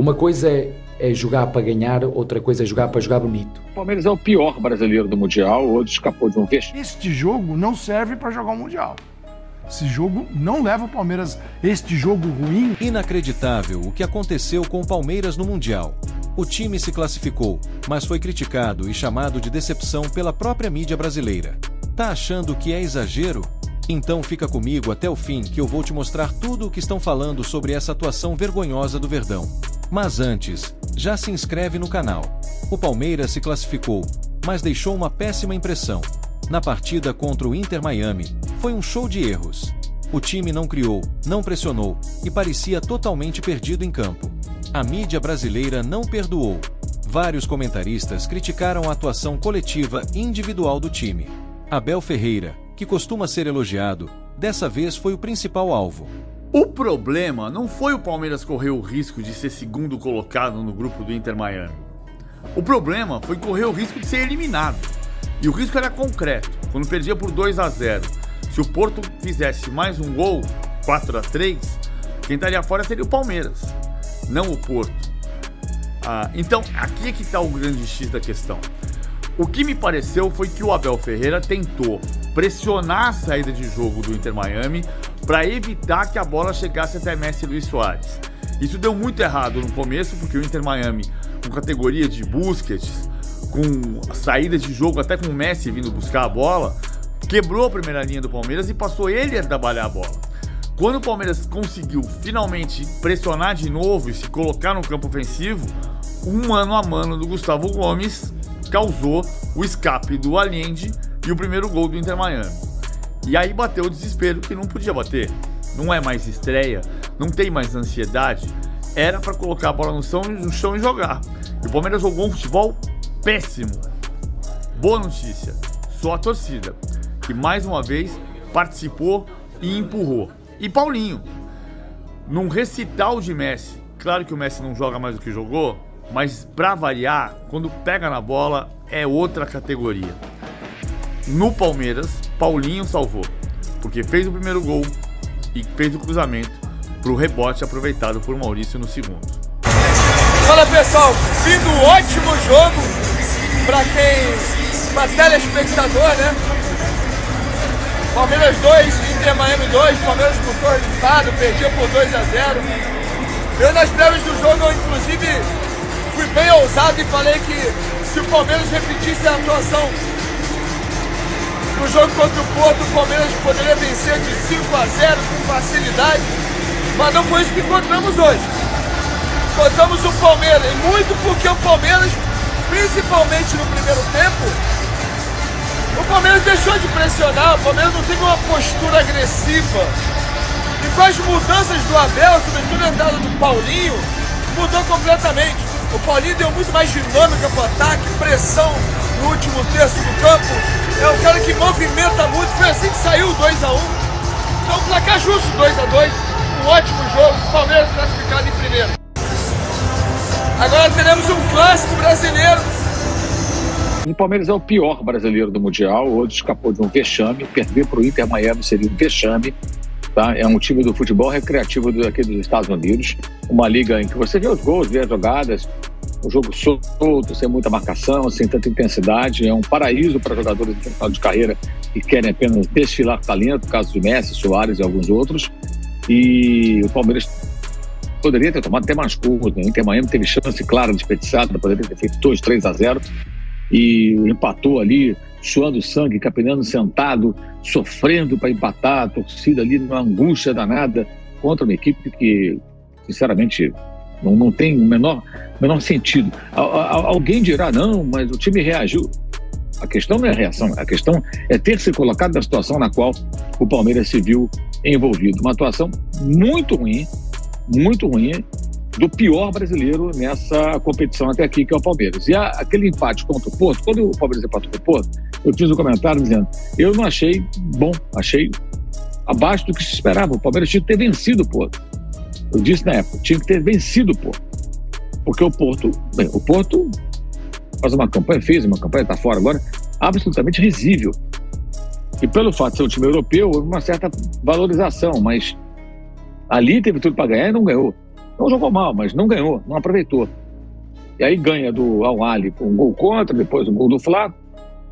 Uma coisa é jogar para ganhar, outra coisa é jogar para jogar bonito. O Palmeiras é o pior brasileiro do Mundial, hoje escapou de um vexame. Este jogo não serve para jogar o Mundial. Esse jogo não leva o Palmeiras, este jogo ruim. Inacreditável o que aconteceu com o Palmeiras no Mundial. O time se classificou, mas foi criticado e chamado de decepção pela própria mídia brasileira. Tá achando que é exagero? Então fica comigo até o fim que eu vou te mostrar tudo o que estão falando sobre essa atuação vergonhosa do Verdão. Mas antes, já se inscreve no canal. O Palmeiras se classificou, mas deixou uma péssima impressão. Na partida contra o Inter Miami, foi um show de erros. O time não criou, não pressionou e parecia totalmente perdido em campo. A mídia brasileira não perdoou. Vários comentaristas criticaram a atuação coletiva e individual do time. Abel Ferreira, que costuma ser elogiado, dessa vez foi o principal alvo. O problema não foi o Palmeiras correr o risco de ser segundo colocado no grupo do Inter Miami. O problema foi correr o risco de ser eliminado. E o risco era concreto, quando perdia por 2-0. Se o Porto fizesse mais um gol, 4-3, quem estaria fora seria o Palmeiras, não o Porto. Então, aqui é que está o grande X da questão. O que me pareceu foi que o Abel Ferreira tentou pressionar a saída de jogo do Inter Miami para evitar que a bola chegasse até Messi e Luis Soares. Isso deu muito errado no começo, porque o Inter Miami, com categoria de Busquets, com saídas de jogo, até com o Messi vindo buscar a bola, quebrou a primeira linha do Palmeiras e passou ele a trabalhar a bola. Quando o Palmeiras conseguiu finalmente pressionar de novo e se colocar no campo ofensivo, um mano a mano do Gustavo Gomes causou o escape do Allende e o primeiro gol do Inter Miami. E aí bateu o desespero que não podia bater. Não é mais estreia, não tem mais ansiedade. Era para colocar a bola no chão e jogar. E o Palmeiras jogou um futebol péssimo. Boa notícia, só a torcida, que mais uma vez participou e empurrou. E Paulinho, num recital de Messi, claro que o Messi não joga mais do que jogou, mas pra variar, quando pega na bola é outra categoria. No Palmeiras, Paulinho salvou, porque fez o primeiro gol e fez o cruzamento pro rebote aproveitado por Maurício no segundo. Fala pessoal, fim do ótimo jogo pra telespectador, né? Palmeiras 2, Inter Miami 2, Palmeiras buscou o resultado, perdia por 2-0. Eu nas prévias do jogo, eu inclusive fui bem ousado e falei que se o Palmeiras repetisse a atuação no jogo contra o Porto, o Palmeiras poderia vencer de 5-0 com facilidade, mas não foi isso que encontramos hoje. Encontramos o Palmeiras, e muito porque o Palmeiras, principalmente no primeiro tempo, o Palmeiras deixou de pressionar, o Palmeiras não teve uma postura agressiva. E com as mudanças do Abel, sobretudo a entrada do Paulinho, mudou completamente. O Paulinho deu muito mais dinâmica para o ataque, pressão no último terço do campo. É um cara que movimenta muito, foi assim que saiu o 2-1. Então placar justo, 2-2, um ótimo jogo, o Palmeiras classificado em primeiro. Agora teremos um clássico brasileiro. O Palmeiras é o pior brasileiro do Mundial, hoje escapou de um vexame, perder para o Inter Miami seria um vexame. Tá? É um time do futebol recreativo aqui dos Estados Unidos, uma liga em que você vê os gols, vê as jogadas, um jogo solto, sem muita marcação, sem tanta intensidade. É um paraíso para jogadores de final de carreira que querem apenas desfilar talento, no caso de Messi, Soares e alguns outros. E o Palmeiras poderia ter tomado até mais gols, né? O Inter Miami teve chance clara, desperdiçada, poderia ter feito 2-3-0 e empatou ali, suando sangue, capinando sentado, sofrendo para empatar, a torcida ali numa angústia danada contra uma equipe que, sinceramente, não tem o menor sentido. Alguém dirá, não, mas o time reagiu. A questão não é a reação, a questão é ter se colocado na situação na qual o Palmeiras se viu envolvido. Uma atuação muito ruim do pior brasileiro nessa competição até aqui, que é o Palmeiras. E aquele empate contra o Porto, quando o Palmeiras empatou com o Porto, eu fiz um comentário dizendo, eu não achei bom, achei abaixo do que se esperava. O Palmeiras tinha que ter vencido o Porto. Eu disse na época, tinha que ter vencido o Porto. Porque o Porto fez uma campanha, está fora agora, absolutamente risível. E pelo fato de ser um time europeu, houve uma certa valorização, mas ali teve tudo para ganhar e não ganhou. Não jogou mal, mas não ganhou, não aproveitou. E aí ganha do Al-Ahly com um gol contra, depois um gol do Flá,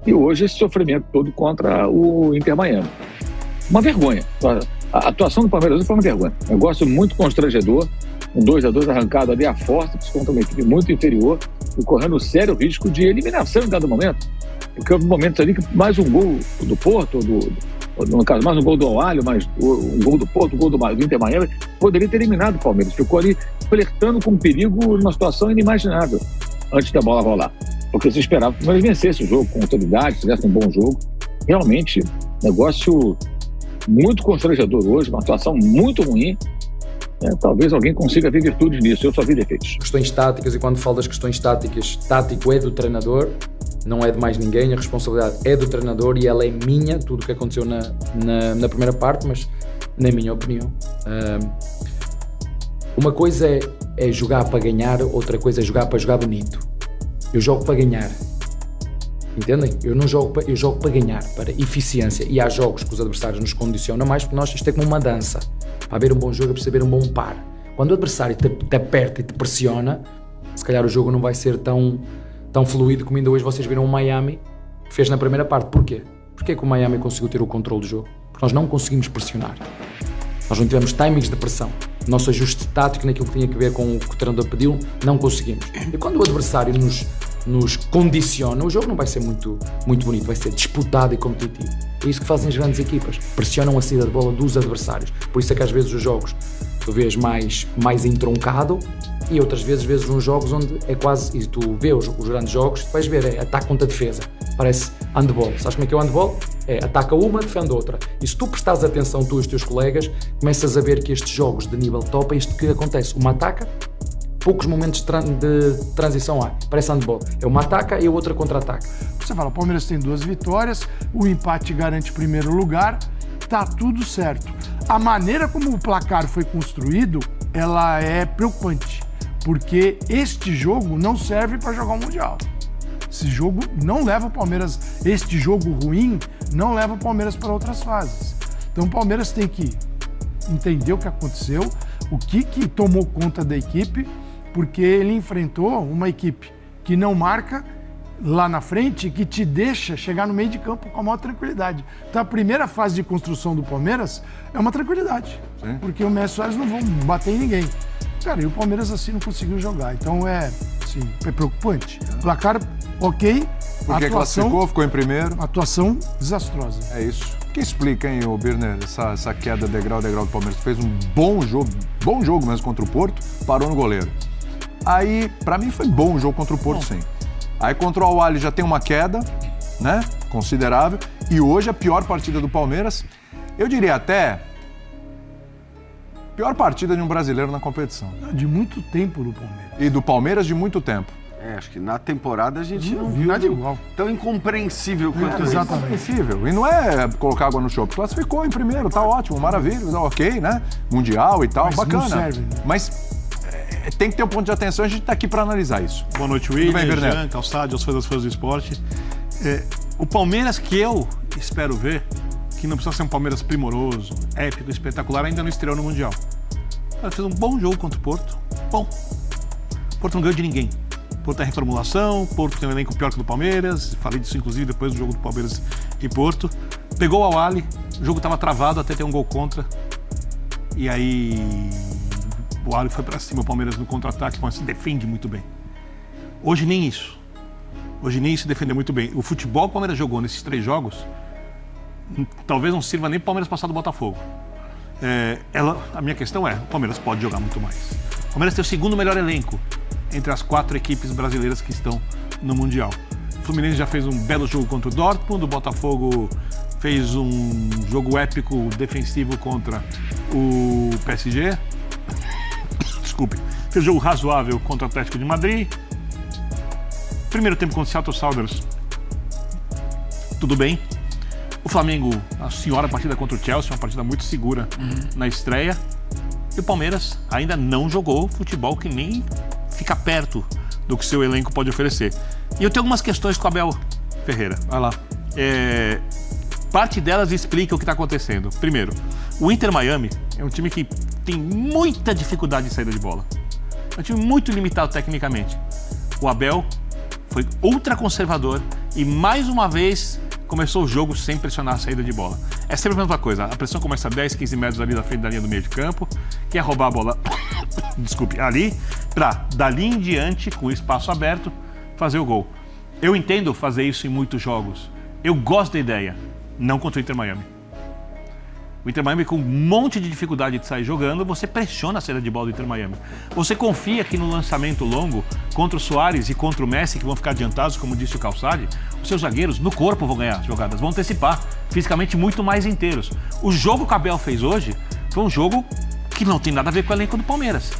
e hoje esse sofrimento todo contra o Inter Miami. Uma vergonha. A atuação do Palmeiras foi uma vergonha. Negócio muito constrangedor, um 2-2 arrancado ali à força, contra uma equipe muito inferior, e correndo sério risco de eliminação em dado momento. Porque houve momentos ali que mais um gol do Porto, no caso, mais um gol do Al-Ahly, mais um gol do Porto, um gol do Inter Miami, poderia ter eliminado o Palmeiras. Ficou ali flertando com um perigo numa situação inimaginável antes da bola rolar. Porque se esperava que o Palmeiras vencesse o jogo com autoridade, fizesse um bom jogo. Realmente, negócio muito constrangedor hoje, uma atuação muito ruim. Talvez alguém consiga ver virtudes nisso, eu só vi defeitos. Questões táticas, e quando falo das questões táticas, tático é do treinador, não é de mais ninguém, a responsabilidade é do treinador e ela é minha, tudo o que aconteceu na primeira parte, mas na minha opinião. Uma coisa é jogar para ganhar, outra coisa é jogar para jogar bonito. Eu jogo para ganhar, entendem? Eu jogo para ganhar, para eficiência, e há jogos que os adversários nos condicionam mais, porque isto é como uma dança. Para haver um bom jogo é preciso haver um bom par. Quando o adversário te aperta e te pressiona, se calhar o jogo não vai ser tão fluido como ainda hoje vocês viram o Miami que fez na primeira parte. Porquê? Porquê que o Miami conseguiu ter o controle do jogo? Porque nós não conseguimos pressionar. Nós não tivemos timings de pressão. O nosso ajuste tático naquilo que tinha a ver com o que o treinador pediu, não conseguimos. E quando o adversário nos condiciona, o jogo não vai ser muito bonito, vai ser disputado e competitivo. É isso que fazem as grandes equipas, pressionam a saída de bola dos adversários. Por isso é que às vezes os jogos tu vês mais entroncado, e outras vezes uns jogos onde é quase, e tu vês os grandes jogos, tu vais ver, é ataque contra defesa, parece handball. Sabes como é que é o handball? É ataca uma, defende outra. E se tu prestares atenção, tu e os teus colegas, começas a ver que estes jogos de nível top é isto que acontece. Uma ataca, poucos momentos de transição há. Parece handball. É uma ataca e a outra contra-ataca. Você fala, o Palmeiras tem 2 vitórias, o empate garante primeiro lugar, tá tudo certo. A maneira como o placar foi construído, ela é preocupante, porque este jogo não serve para jogar o Mundial. Esse jogo não leva o Palmeiras, este jogo ruim não leva o Palmeiras para outras fases. Então o Palmeiras tem que entender o que aconteceu, o que tomou conta da equipe, porque ele enfrentou uma equipe que não marca lá na frente e que te deixa chegar no meio de campo com a maior tranquilidade. Então a primeira fase de construção do Palmeiras é uma tranquilidade, porque o Messi e o Soares não vão bater em ninguém. Cara, e o Palmeiras assim não conseguiu jogar, então é preocupante. Placar ok, porque classificou, ficou em primeiro. Atuação desastrosa. É isso. O que explica, hein, Birner, essa queda degrau do Palmeiras? Fez um bom jogo mesmo contra o Porto, parou no goleiro. Aí, pra mim, foi bom o jogo contra o Porto, sim. Aí contra o Al-Ahly já tem uma queda, né, considerável, e hoje a pior partida do Palmeiras, eu diria até, pior partida de um brasileiro na competição. De muito tempo do Palmeiras. E do Palmeiras de muito tempo. Acho que na temporada a gente não viu nada igual. Tão incompreensível quanto isso. Exatamente. Incompreensível. E não é colocar água no chope. Classificou em primeiro, tá ótimo, maravilha, ok, né? Mundial e tal, mas bacana. Não serve, né? Mas tem que ter um ponto de atenção, a gente tá aqui para analisar isso. Boa noite, William, Jean, Calçado, aos fãs do esporte. O Palmeiras que eu espero ver, que não precisa ser um Palmeiras primoroso, épico, espetacular, ainda não estreou no Mundial. Ela fez um bom jogo contra o Porto. Bom. O Porto não ganhou de ninguém. O Porto tem reformulação, o Porto tem um elenco pior que o do Palmeiras, falei disso inclusive depois do jogo do Palmeiras e Porto. Pegou o Al-Ahly, o jogo estava travado até ter um gol contra. E aí o Al-Ahly foi para cima, o Palmeiras no contra-ataque, o Palmeiras se defende muito bem. Hoje nem isso. Hoje nem isso se defendeu muito bem. O futebol que o Palmeiras jogou nesses 3 jogos, talvez não sirva nem para o Palmeiras passar do Botafogo. A minha questão é, o Palmeiras pode jogar muito mais. O Palmeiras tem o segundo melhor elenco entre as 4 equipes brasileiras que estão no Mundial. O Fluminense já fez um belo jogo contra o Dortmund, o Botafogo fez um jogo épico defensivo contra o PSG. Desculpe. Fez um jogo razoável contra o Atlético de Madrid. Primeiro tempo contra o Seattle Sounders, tudo bem. O Flamengo, a senhora partida contra o Chelsea, uma partida muito segura na estreia. E o Palmeiras ainda não jogou futebol que nem fica perto do que seu elenco pode oferecer. E eu tenho algumas questões com o Abel Ferreira. Vai lá. Parte delas explica o que está acontecendo. Primeiro, o Inter Miami é um time que tem muita dificuldade de saída de bola. É um time muito limitado tecnicamente. O Abel foi ultra conservador e mais uma vez começou o jogo sem pressionar a saída de bola. É sempre a mesma coisa, a pressão começa a 10, 15 metros ali da frente da linha do meio de campo, quer roubar a bola, desculpe, ali, para dali em diante, com o espaço aberto, fazer o gol. Eu entendo fazer isso em muitos jogos. Eu gosto da ideia, não contra o Inter Miami. O Inter Miami, com um monte de dificuldade de sair jogando, você pressiona a saída de bola do Inter Miami. Você confia que no lançamento longo, contra o Suárez e contra o Messi, que vão ficar adiantados, como disse o Calçade, os seus zagueiros no corpo vão ganhar as jogadas, vão antecipar, fisicamente muito mais inteiros. O jogo que o Abel fez hoje foi um jogo que não tem nada a ver com o elenco do Palmeiras.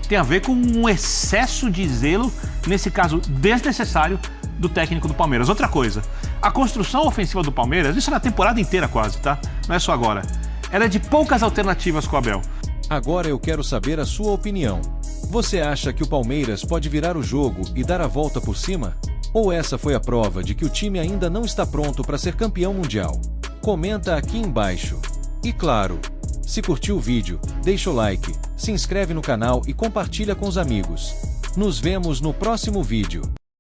Tem a ver com um excesso de zelo, nesse caso desnecessário, do técnico do Palmeiras. Outra coisa, a construção ofensiva do Palmeiras, isso é na temporada inteira quase, tá? Não é só agora. Ela é de poucas alternativas com o Abel. Agora eu quero saber a sua opinião. Você acha que o Palmeiras pode virar o jogo e dar a volta por cima? Ou essa foi a prova de que o time ainda não está pronto para ser campeão mundial? Comenta aqui embaixo. E claro, se curtiu o vídeo, deixa o like, se inscreve no canal e compartilha com os amigos. Nos vemos no próximo vídeo.